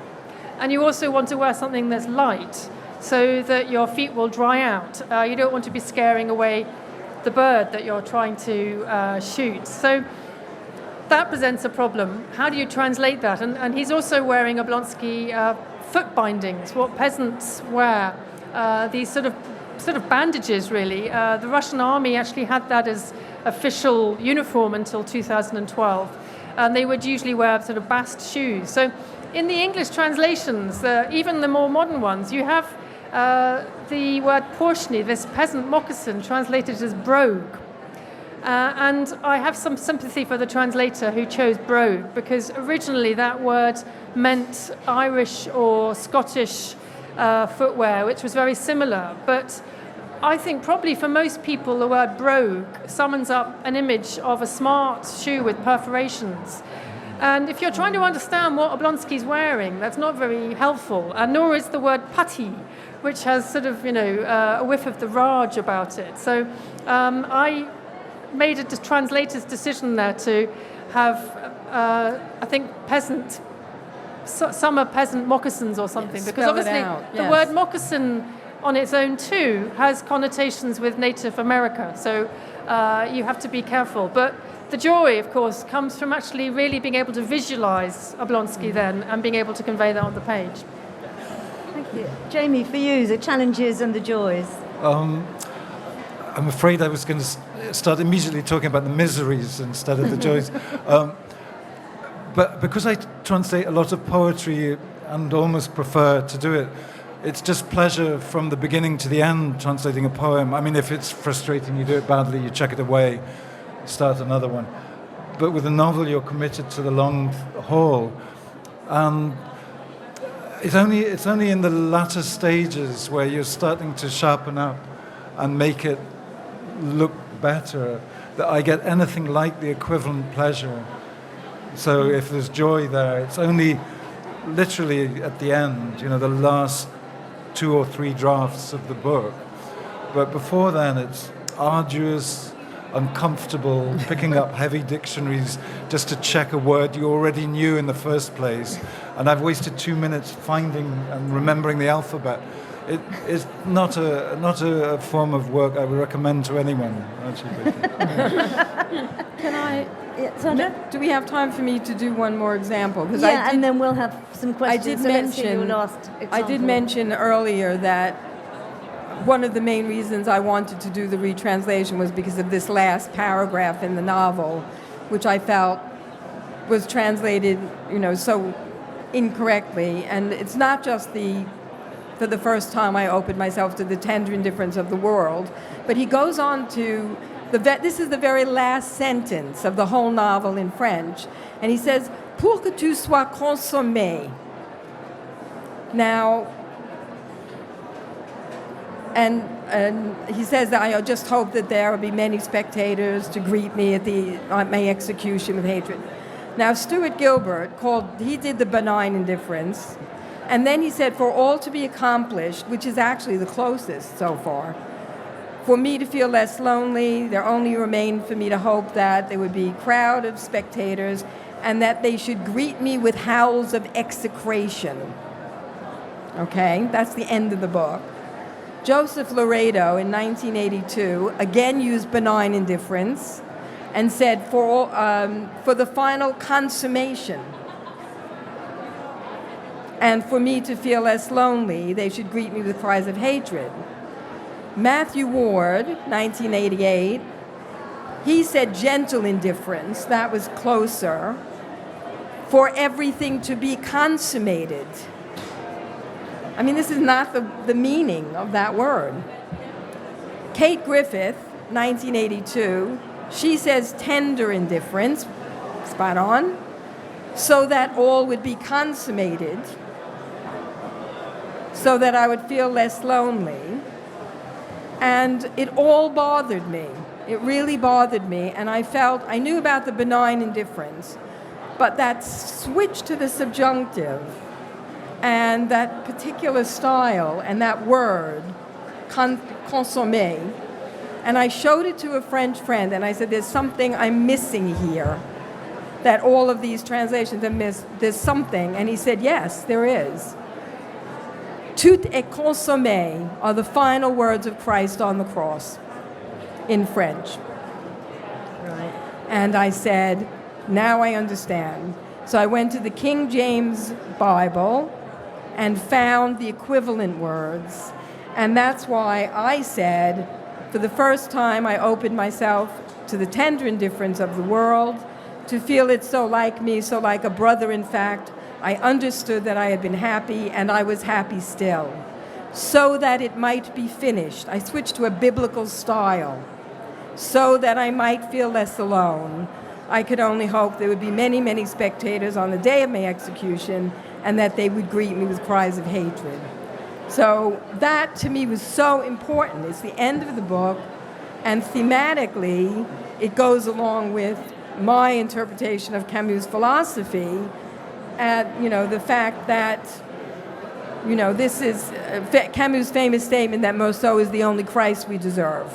And you also want to wear something that's light so that your feet will dry out. You don't want to be scaring away the bird that you're trying to shoot. So that presents a problem. How do you translate that? And he's also wearing Oblonsky foot bindings, what peasants wear, these sort of bandages, really. The Russian army actually had that as official uniform until 2012. And they would usually wear sort of bast shoes. So in the English translations, even the more modern ones, you have the word porshny, this peasant moccasin, translated as brogue. And I have some sympathy for the translator who chose brogue, because originally that word meant Irish or Scottish footwear, which was very similar. But I think probably for most people the word brogue summons up an image of a smart shoe with perforations. And if you're trying to understand what Oblonsky's wearing, that's not very helpful. And nor is the word putty, which has sort of, a whiff of the Raj about it. So I made a translator's decision there to have, I think, summer peasant moccasins or something. Because obviously the word moccasin on its own too has connotations with Native America. So you have to be careful. But the joy, of course, comes from actually really being able to visualize Oblonsky then and being able to convey that on the page. Thank you. Jamie, for you, the challenges and the joys. I'm afraid I was going to start immediately talking about the miseries instead of the joys. But because I translate a lot of poetry and almost prefer to do it, it's just pleasure from the beginning to the end translating a poem. I mean, if it's frustrating, you do it badly, you chuck it away, start another one. But with a novel, you're committed to the long haul. It's only in the latter stages where you're starting to sharpen up and make it look better that I get anything like the equivalent pleasure. So if there's joy there, it's only literally at the end, the last 2 or 3 drafts of the book. But before then, it's arduous, uncomfortable, picking up heavy dictionaries just to check a word you already knew in the first place. And I've wasted 2 minutes finding and remembering the alphabet. It is not a form of work I would recommend to anyone, actually. Can I? Sandra? Do we have time for me to do one more example? Because And then we'll have some questions. Let's hear your last example. I did mention earlier that one of the main reasons I wanted to do the retranslation was because of this last paragraph in the novel, which I felt was translated, so incorrectly. And it's not just for the first time I opened myself to the tender indifference of the world, but he goes on to, this is the very last sentence of the whole novel in French, and he says, pour que tu sois consommé. Now, and he says that I just hope that there will be many spectators to greet me at my execution with hatred. Now, Stuart Gilbert he did the benign indifference, and then he said, for all to be accomplished, which is actually the closest so far, for me to feel less lonely, there only remained for me to hope that there would be a crowd of spectators and that they should greet me with howls of execration. Okay, that's the end of the book. Joseph Laredo in 1982 again used benign indifference and said, for the final consummation, and for me to feel less lonely, they should greet me with cries of hatred. Matthew Ward, 1988, he said gentle indifference, that was closer, for everything to be consummated. I mean, this is not the meaning of that word. Kate Griffith, 1982, she says tender indifference, spot on, so that all would be consummated, so that I would feel less lonely. And it all bothered me. It really bothered me. And I knew about the benign indifference, but that switch to the subjunctive and that particular style and that word, consommé, and I showed it to a French friend and I said, there's something I'm missing here, that all of these translations are missed. There's something. And he said, yes, there is. Tout est consommé are the final words of Christ on the cross in French. Right. And I said, now I understand. So I went to the King James Bible and found the equivalent words. And that's why I said, for the first time, I opened myself to the tender indifference of the world, to feel it so like me, so like a brother, in fact. I understood that I had been happy, and I was happy still, so that it might be finished. I switched to a biblical style, so that I might feel less alone. I could only hope there would be many, many spectators on the day of my execution, and that they would greet me with cries of hatred. So that, to me, was so important. It's the end of the book, and thematically, it goes along with my interpretation of Camus' philosophy, the fact that, this is Camus' famous statement that Mousseau is the only Christ we deserve.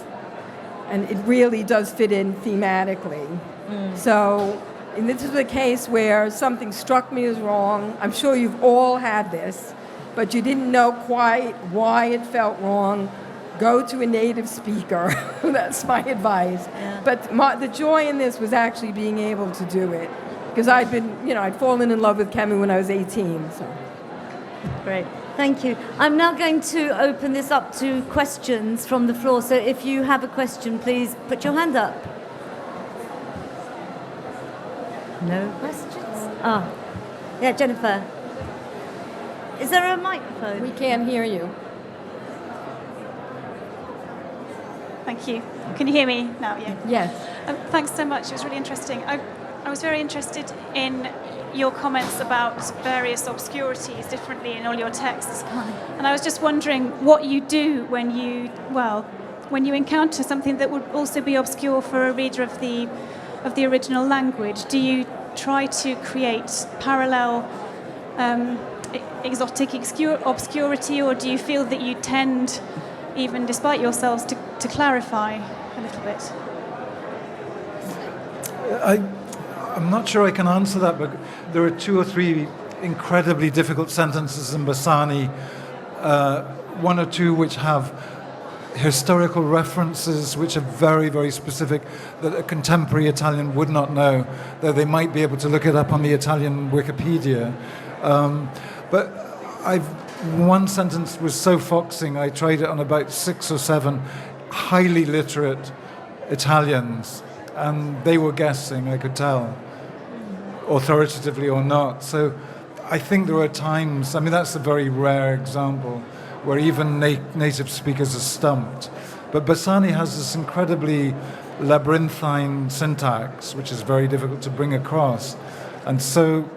And it really does fit in thematically. So, and this is a case where something struck me as wrong. I'm sure you've all had this, but you didn't know quite why it felt wrong. Go to a native speaker. That's my advice. Yeah. But the joy in this was actually being able to do it. Because I'd fallen in love with Camus when I was 18. So. Great. Thank you. I'm now going to open this up to questions from the floor. So if you have a question, please put your hand up. No questions? Yeah, Jennifer. Is there a microphone? We can't hear you. Thank you. Can you hear me now? Yeah. Yes. Thanks so much. It was really interesting. I was very interested in your comments about various obscurities differently in all your texts. And I was just wondering what you do when you encounter something that would also be obscure for a reader of the original language. Do you try to create parallel exotic obscurity, or do you feel that you tend, even despite yourselves, to clarify a little bit? I'm not sure I can answer that, but there are 2 or 3 incredibly difficult sentences in Bassani, 1 or 2 which have historical references which are very, very specific that a contemporary Italian would not know, though they might be able to look it up on the Italian Wikipedia. But one sentence was so foxing, I tried it on about 6 or 7 highly literate Italians, and they were guessing, I could tell, authoritatively or not. So I think there are times, I mean, that's a very rare example where even native speakers are stumped. But Bassani has this incredibly labyrinthine syntax, which is very difficult to bring across. And so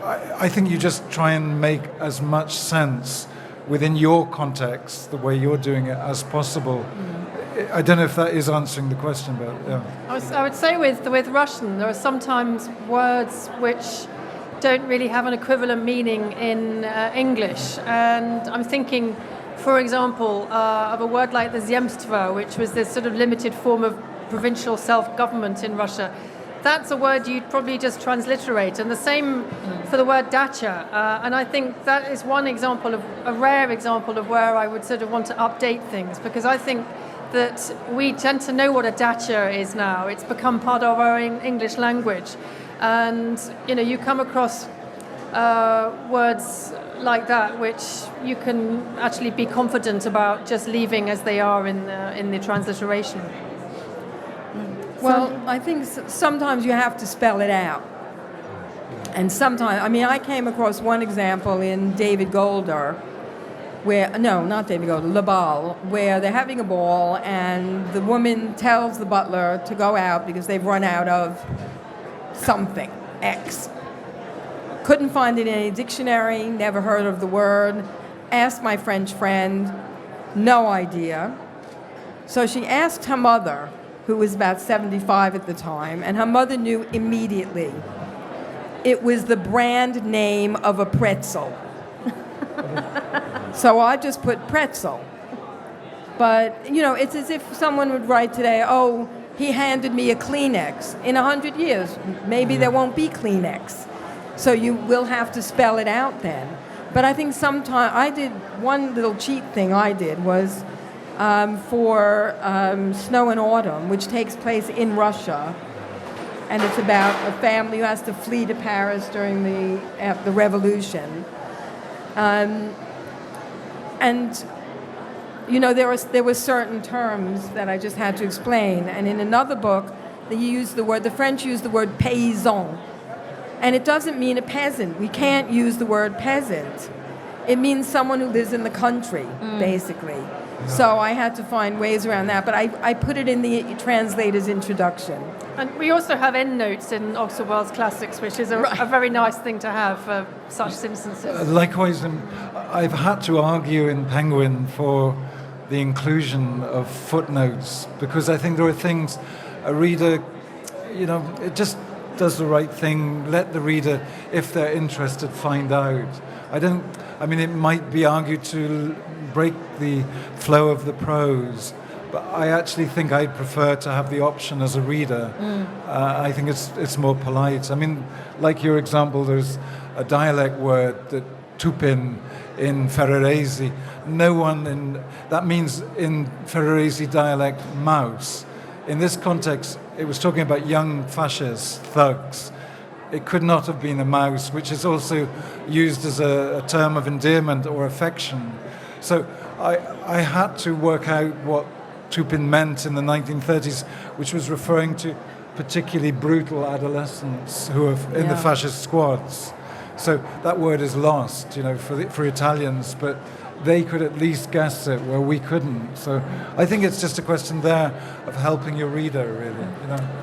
I think you just try and make as much sense within your context, the way you're doing it, as possible. I don't know if that is answering the question, but yeah. I would say with Russian, there are sometimes words which don't really have an equivalent meaning in English. And I'm thinking, for example, of a word like the zemstva, which was this sort of limited form of provincial self-government in Russia. That's a word you'd probably just transliterate. And the same for the word dacha. And I think that is one example of a rare example of where I would sort of want to update things, because I think that we tend to know what a dacha is now. It's become part of our English language. And, you come across words like that, which you can actually be confident about just leaving as they are in the transliteration. Well, I think sometimes you have to spell it out. And sometimes, I came across one example in David Golder, not David Golder, Le Bal, where they're having a ball and the woman tells the butler to go out because they've run out of something, X. Couldn't find it in any dictionary, never heard of the word, asked my French friend, no idea. So she asked her mother, who was about 75 at the time, and her mother knew immediately. It was the brand name of a pretzel. So I just put pretzel. But, it's as if someone would write today, oh, he handed me a Kleenex. In 100 years, maybe there won't be Kleenex. So you will have to spell it out then. But I think sometimes, one little cheat thing I did was for Snow and Autumn, which takes place in Russia. And it's about a family who has to flee to Paris during the revolution. There were certain terms that I just had to explain. And in another book, the French used the word paysan. And it doesn't mean a peasant. We can't use the word peasant. It means someone who lives in the country, basically. So I had to find ways around that. But I put it in the translator's introduction. And we also have endnotes in Oxford Wells Classics, which is a very nice thing to have for such instances. Likewise, I've had to argue in Penguin for the inclusion of footnotes, because I think there are things a reader, it just does the right thing. Let the reader, if they're interested, find out. It might be argued to break the flow of the prose, but I actually think I'd prefer to have the option as a reader. I think it's more polite. Like your example, there's a dialect word, that tupin in Ferrarese. That means in Ferrarese dialect, mouse. In this context, it was talking about young fascist thugs. It could not have been a mouse, which is also used as a term of endearment or affection. So I had to work out what Tupin meant in the 1930s, which was referring to particularly brutal adolescents who are in the fascist squads. So that word is lost, for Italians, but they could at least guess it where we couldn't. So I think it's just a question there of helping your reader, really.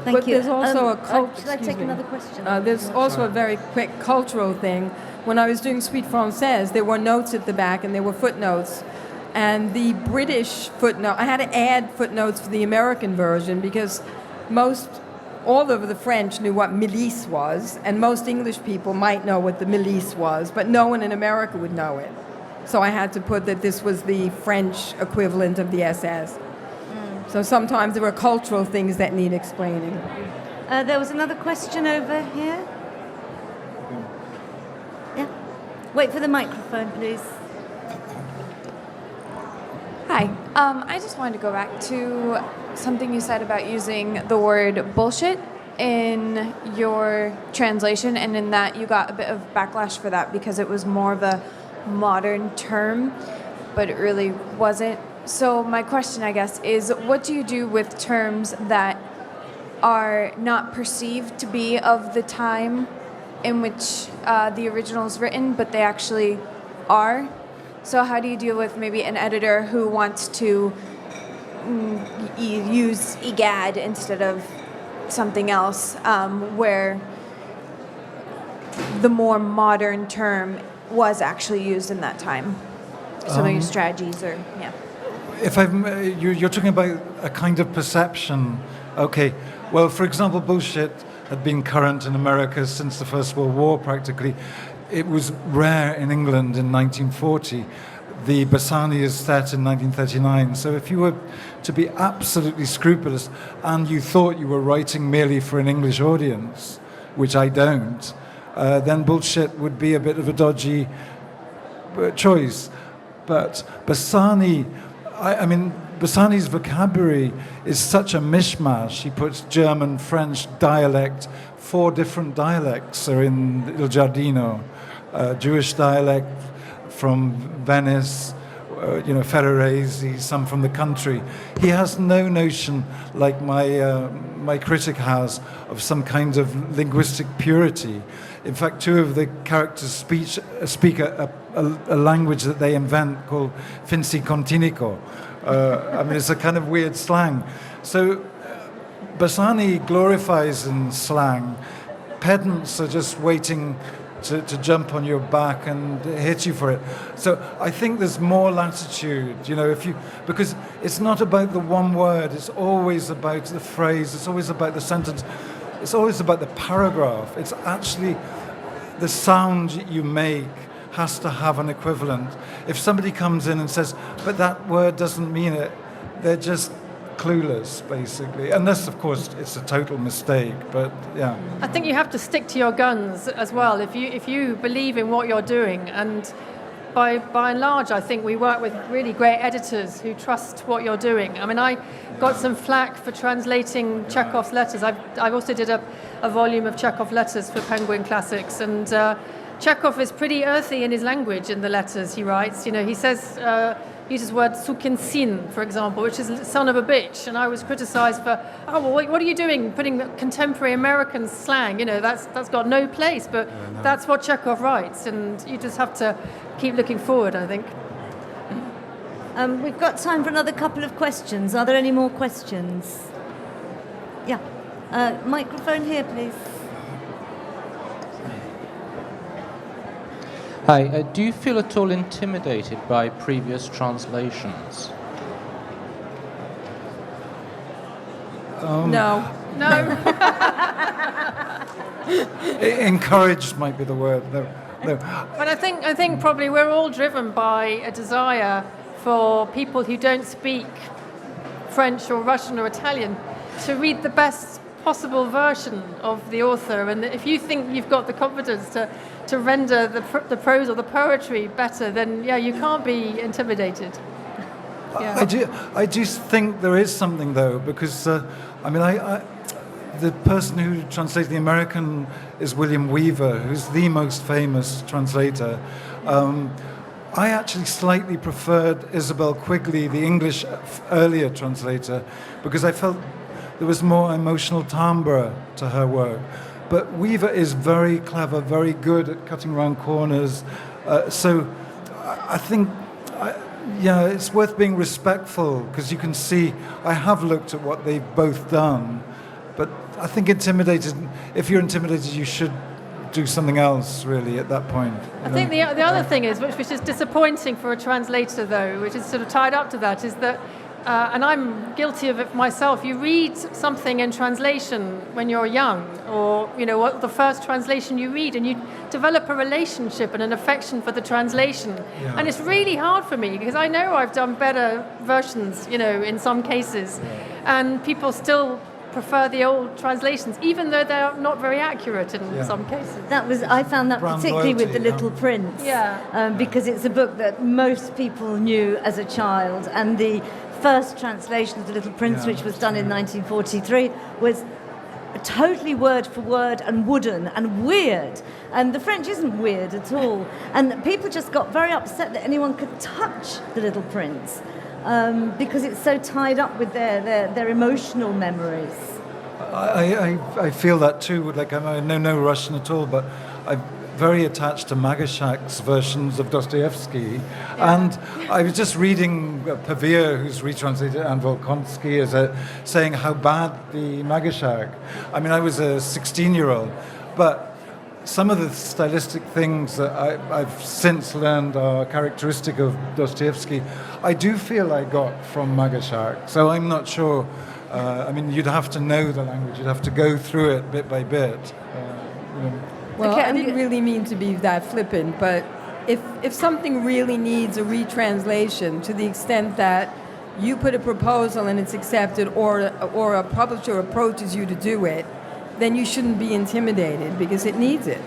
Thank But you. there's also a cult. Should I take another question? There's also a very quick cultural thing. When I was doing Suite Française, there were notes at the back and there were footnotes. And the British footnote, I had to add footnotes for the American version because all of the French knew what milice was, and most English people might know what the milice was, but no one in America would know it. So I had to put that this was the French equivalent of the SS. So sometimes there are cultural things that need explaining. There was another question over here. Yeah. Wait for the microphone, please. Hi. I just wanted to go back to something you said about using the word bullshit in your translation, and in that you got a bit of backlash for that because it was more of a modern term, but it really wasn't. So my question, I guess, is what do you do with terms that are not perceived to be of the time in which the original is written, but they actually are? So how do you deal with maybe an editor who wants to use egad instead of something else, where the more modern term was actually used in that time? So maybe strategies or, yeah. If you're talking about a kind of perception, okay. Well, for example, bullshit had been current in America since the First World War, practically. It was rare in England in 1940. The Bassani is set in 1939. So if you were to be absolutely scrupulous and you thought you were writing merely for an English audience, which I don't, then bullshit would be a bit of a dodgy choice. But Bassani, Bassani's vocabulary is such a mishmash. He puts German, French, dialect. 4 different dialects are in Il Giardino. Jewish dialect from Venice, Ferrarese, some from the country. He has no notion, like my critic has, of some kind of linguistic purity. In fact, 2 of the characters speak a language that they invent called Finsi Continico. It's a kind of weird slang. So Bassani glorifies in slang. Pedants are just waiting to jump on your back and hit you for it. So I think there's more latitude, because it's not about the one word, it's always about the phrase, it's always about the sentence, it's always about the paragraph. It's actually the sound you make has to have an equivalent. If somebody comes in and says, but that word doesn't mean it, they're just clueless, basically. Unless, of course, it's a total mistake, but yeah. I think you have to stick to your guns as well. If you believe in what you're doing, and by and large, I think we work with really great editors who trust what you're doing. I got some flack for translating Chekhov's letters. I also did a volume of Chekhov letters for Penguin Classics, and Chekhov is pretty earthy in his language in the letters he writes. He says, uses the word sukin sin, for example, which is son of a bitch. And I was criticized for, what are you doing, putting contemporary American slang? That's got no place, but that's what Chekhov writes. And you just have to keep looking forward, I think. We've got time for another couple of questions. Are there any more questions? Yeah. Microphone here, please. Hi, do you feel at all intimidated by previous translations? No. Encouraged might be the word. No. But I think probably we're all driven by a desire for people who don't speak French or Russian or Italian to read the best possible version of the author. And if you think you've got the confidence to render the prose or the poetry better, then you can't be intimidated. Yeah. I do think there is something, though, because the person who translated the American is William Weaver, who's the most famous translator. I actually slightly preferred Isabel Quigley, the English earlier translator, because I felt there was more emotional timbre to her work. But Weaver is very clever, very good at cutting around corners. So I think, it's worth being respectful, because you can see, I have looked at what they've both done, but I think if you're intimidated, you should do something else, really, at that point. I think the other thing is, which is disappointing for a translator, though, which is sort of tied up to that, is that, and I'm guilty of it myself, you read something in translation when you're young, or, what the first translation you read, and you develop a relationship and an affection for the translation. Yeah. And it's really hard for me, because I know I've done better versions, in some cases, and people still prefer the old translations, even though they're not very accurate in some cases. I found that Brand particularly loyalty, with The Little Prince, because it's a book that most people knew as a child, and the first translation of The Little Prince, which was done in 1943, was totally word for word and wooden and weird. And the French isn't weird at all. And people just got very upset that anyone could touch The Little Prince, because it's so tied up with their emotional memories. I feel that too. Like, I know no Russian at all, but I'm very attached to Magashak's versions of Dostoevsky. And I was just reading Pavir, who's retranslated, and Volkonsky, saying how bad the Magashak. I mean, I was a 16-year-old, but some of the stylistic things that I've since learned are characteristic of Dostoevsky, I do feel I got from Magashak. So I'm not sure. You'd have to know the language. You'd have to go through it bit by bit. Well, I didn't really mean to be that flippant, but if something really needs a retranslation, to the extent that you put a proposal and it's accepted, or a publisher approaches you to do it, then you shouldn't be intimidated, because it needs it.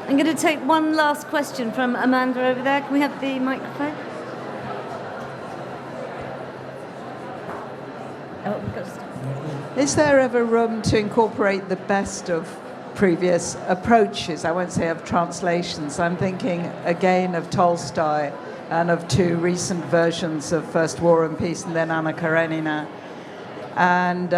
I'm going to take one last question from Amanda over there. Can we have the microphone? Oh, we've got to stop. Is there ever room to incorporate the best of previous approaches? I won't say of translations. I'm thinking again of Tolstoy and of two recent versions of first War and Peace and then Anna Karenina. And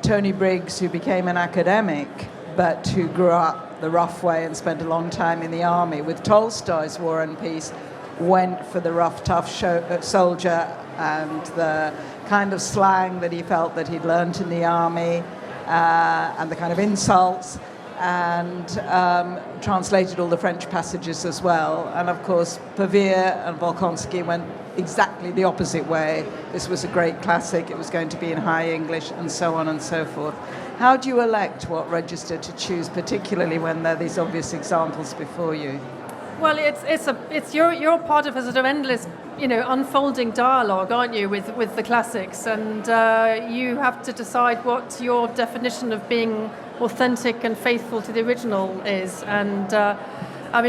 Tony Briggs, who became an academic, but who grew up the rough way and spent a long time in the army. With Tolstoy's War and Peace, went for the rough, tough soldier and the kind of slang that he felt that he'd learnt in the army, and the kind of insults, and translated all the French passages as well. And of course, Pavir and Volkonsky went exactly the opposite way. This was a great classic, it was going to be in High English, and so on and so forth. How do you elect what register to choose, particularly when there are these obvious examples before you? Well, you're part of a sort of endless, unfolding dialogue, aren't you, with the classics, and you have to decide what your definition of being authentic and faithful to the original is. And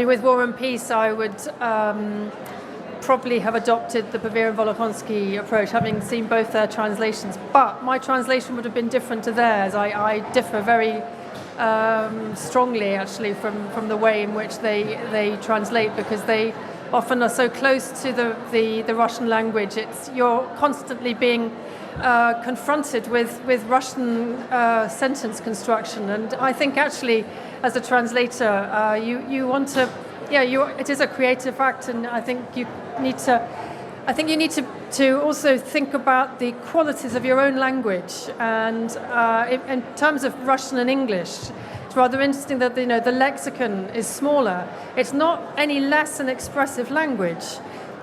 with War and Peace, I would probably have adopted the Pavir and Volkonsky approach, having seen both their translations. But my translation would have been different to theirs. I differ very strongly, actually, from the way in which they translate, because they often are so close to the Russian language. You're constantly being confronted with Russian sentence construction, and I think actually, as a translator, you want to, it is a creative act, and I think you need to also think about the qualities of your own language. And in terms of Russian and English, it's rather interesting that the lexicon is smaller. It's not any less an expressive language,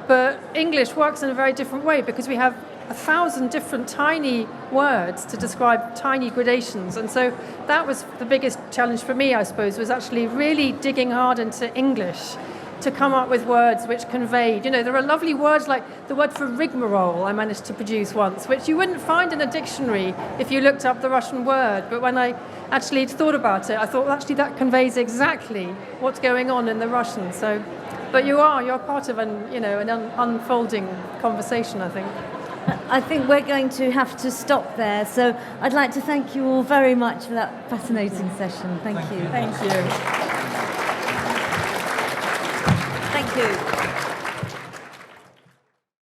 but English works in a very different way, because we have 1,000 different tiny words to describe tiny gradations. And so that was the biggest challenge for me, I suppose, was actually really digging hard into English to come up with words which conveyed, there are lovely words like the word for rigmarole I managed to produce once, which you wouldn't find in a dictionary if you looked up the Russian word. But when I actually thought about it, I thought, well, actually that conveys exactly what's going on in the Russian. So, but you're part of an unfolding conversation, I think. I think we're going to have to stop there. So I'd like to thank you all very much for that fascinating session. Thank you. Thank you. Thank you.